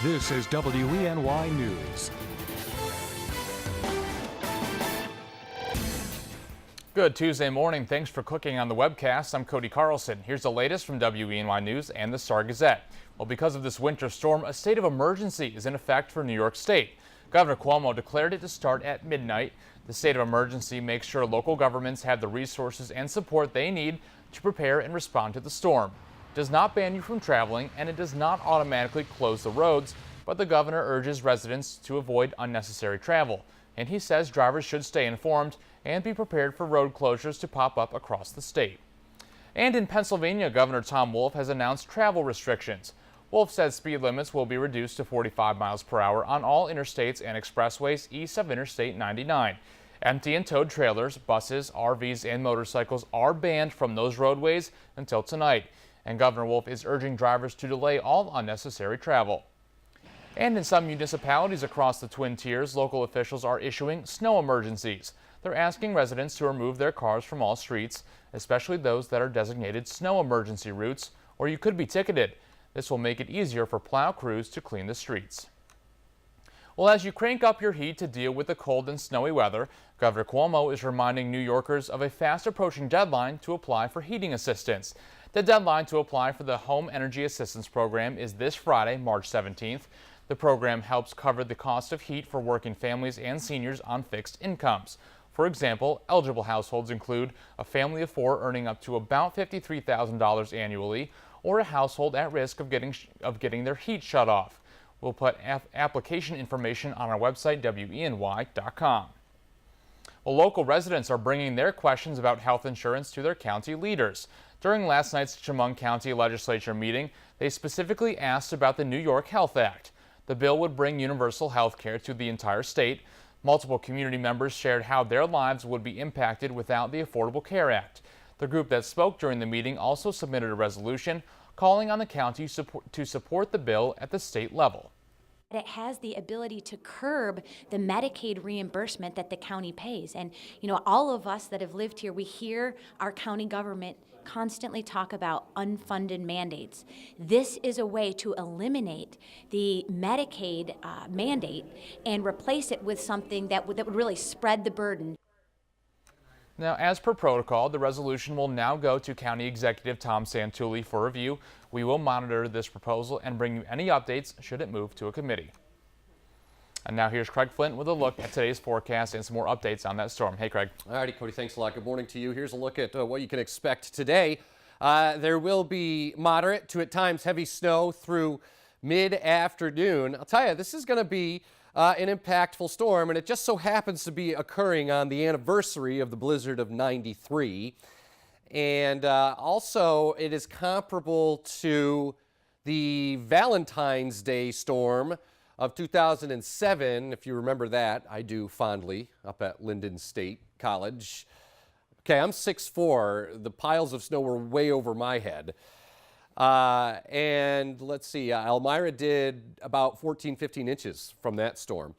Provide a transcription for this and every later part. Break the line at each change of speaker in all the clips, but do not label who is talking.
This is WENY News.
Good Tuesday morning. Thanks for clicking on the webcast. I'm Cody Carlson. Here's the latest from WENY News and the Star-Gazette. Well, because of this winter storm, a state of emergency is in effect for New York State. Governor Cuomo declared it to start at midnight. The state of emergency makes sure local governments have the resources and support they need to prepare and respond to the storm. It does not ban you from traveling, and it does not automatically close the roads, but the governor urges residents to avoid unnecessary travel. And he says drivers should stay informed and be prepared for road closures to pop up across the state. And in Pennsylvania, Governor Tom Wolf has announced travel restrictions. Wolf says speed limits will be reduced to 45 miles per hour on all interstates and expressways east of Interstate 99. Empty and towed trailers, buses, RVs, and motorcycles are banned from those roadways until tonight. And Governor Wolf is urging drivers to delay all unnecessary travel. And in some municipalities across the Twin Tiers, local officials are issuing snow emergencies. They're asking residents to remove their cars from all streets, especially those that are designated snow emergency routes, or you could be ticketed. This will make it easier for plow crews to clean the streets. Well, as you crank up your heat to deal with the cold and snowy weather, Governor Cuomo is reminding New Yorkers of a fast-approaching deadline to apply for heating assistance. The deadline to apply for the Home Energy Assistance Program is this Friday, March 17th. The program helps cover the cost of heat for working families and seniors on fixed incomes. For example, eligible households include a family of 4 earning up to about $53,000 annually, or a household at risk of getting their heat shut off. We'll put application information on our website, WENY.com. Well, local residents are bringing their questions about health insurance to their county leaders. During last night's Chemung County Legislature meeting, they specifically asked about the New York Health Act. The bill would bring universal health care to the entire state. Multiple community members shared how their lives would be impacted without the Affordable Care Act. The group that spoke during the meeting also submitted a resolution calling on the county to support the bill at the state level.
It has the ability to curb the Medicaid reimbursement that the county pays. And, all of us that have lived here, we hear our county government constantly talk about unfunded mandates. This is a way to eliminate the Medicaid mandate and replace it with something that would really spread the burden.
Now, as per protocol, the resolution will now go to County Executive Tom Santulli for review. We will monitor this proposal and bring you any updates should it move to a committee. And now here's Craig Flint with a look at today's forecast and some more updates on that storm. Hey, Craig.
All righty, Cody, thanks a lot. Good morning to you. Here's a look at what you can expect today. There will be moderate to at times heavy snow through mid-afternoon. I'll tell you, this is going to be an impactful storm, and it just so happens to be occurring on the anniversary of the blizzard of '93. And also, it is comparable to the Valentine's Day storm of 2007, if you remember that. I do fondly, up at Lyndon State College. Okay, I'm 6'4". The piles of snow were way over my head. And let's see, Elmira did about 14, 15 inches from that storm.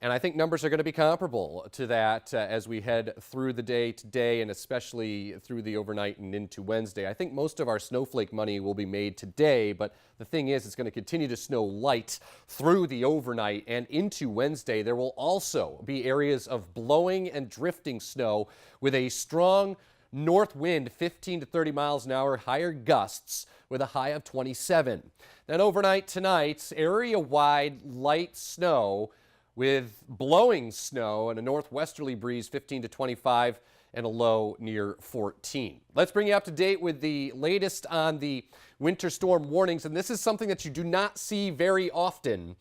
And I think numbers are going to be comparable to that as we head through the day today, and especially through the overnight and into Wednesday. I think most of our snowflake money will be made today, but the thing is, it's going to continue to snow light through the overnight and into Wednesday. There will also be areas of blowing and drifting snow with a strong north wind, 15 to 30 miles an hour, higher gusts with a high of 27. Then overnight tonight, area-wide light snow with blowing snow and a northwesterly breeze, 15 to 25, and a low near 14. Let's bring you up to date with the latest on the winter storm warnings, and this is something that you do not see very often.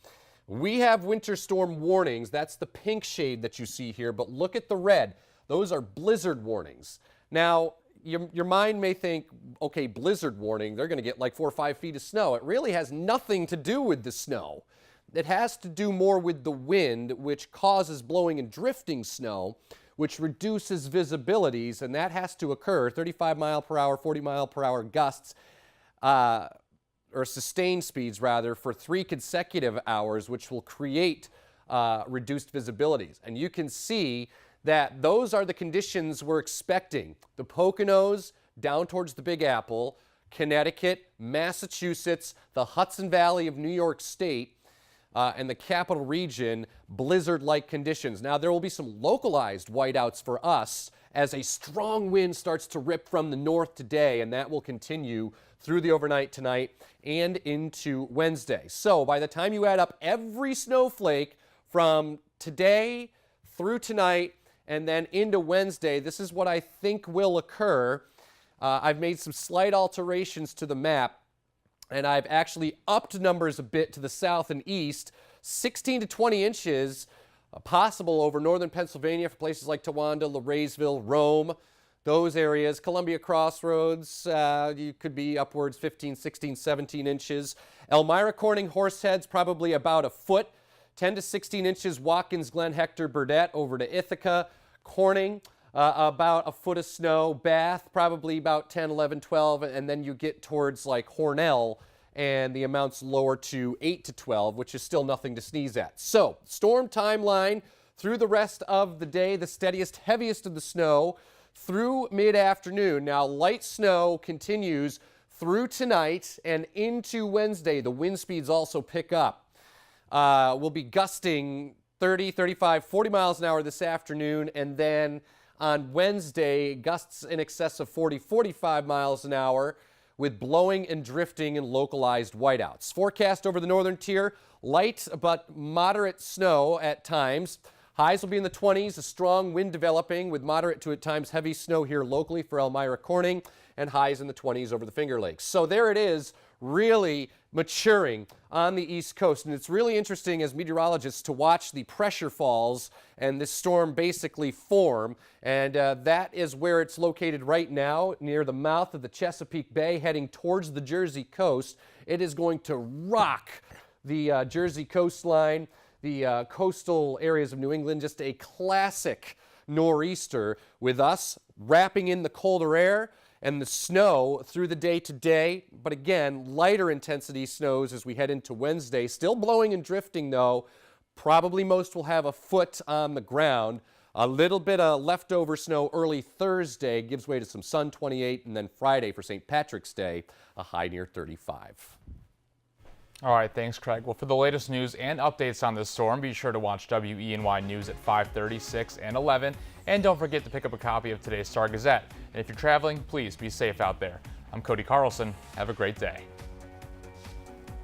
We have winter storm warnings. That's the pink shade that you see here, but look at the red. Those are blizzard warnings. Now, your mind may think, okay, blizzard warning, they're going to get like 4 or 5 feet of snow. It really has nothing to do with the snow. It has to do more with the wind, which causes blowing and drifting snow, which reduces visibilities, and that has to occur. 35 mile per hour, 40 mile per hour gusts, or sustained speeds rather, for 3 consecutive hours, which will create reduced visibilities. And you can see that those are the conditions we're expecting. The Poconos down towards the Big Apple, Connecticut, Massachusetts, the Hudson Valley of New York State. and the capital region, blizzard-like conditions. Now, there will be some localized whiteouts for us as a strong wind starts to rip from the north today, and that will continue through the overnight tonight and into Wednesday. So by the time you add up every snowflake from today through tonight and then into Wednesday, this is what I think will occur. I've made some slight alterations to the map, and I've actually upped numbers a bit to the south and east. 16 to 20 inches possible over northern Pennsylvania for places like Towanda, Laresville, Rome, those areas. Columbia Crossroads, you could be upwards 15, 16, 17 inches. Elmira, Corning, Horseheads, probably about a foot. 10 to 16 inches, Watkins, Glen, Hector, Burdett, over to Ithaca. Corning, about a foot of snow. Bath, probably about 10, 11, 12, and then you get towards like Hornell, and the amounts lower to 8 to 12, which is still nothing to sneeze at. So, storm timeline through the rest of the day, the steadiest, heaviest of the snow through mid-afternoon. Now, light snow continues through tonight and into Wednesday. The wind speeds also pick up. We'll be gusting 30, 35, 40 miles an hour this afternoon, and then on Wednesday, gusts in excess of 40, 45 miles an hour with blowing and drifting and localized whiteouts. Forecast over the northern tier, light but moderate snow at times. Highs will be in the 20s, a strong wind developing with moderate to at times heavy snow here locally for Elmira, Corning, and highs in the 20s over the Finger Lakes. So there it is, really maturing on the East Coast. And it's really interesting as meteorologists to watch the pressure falls and this storm basically form. And that is where it's located right now, near the mouth of the Chesapeake Bay, heading towards the Jersey coast. It is going to rock the Jersey coastline, the coastal areas of New England. Just a classic nor'easter with us wrapping in the colder air and the snow through the day today. But again, lighter intensity snows as we head into Wednesday. Still blowing and drifting though. Probably most will have a foot on the ground. A little bit of leftover snow early Thursday gives way to some sun, 28, and then Friday for St. Patrick's Day, a high near 35.
All right, thanks, Craig. Well, for the latest news and updates on this storm, be sure to watch WENY News at 5:30, 6, and 11. And don't forget to pick up a copy of today's Star Gazette. And if you're traveling, please be safe out there. I'm Cody Carlson. Have a great day.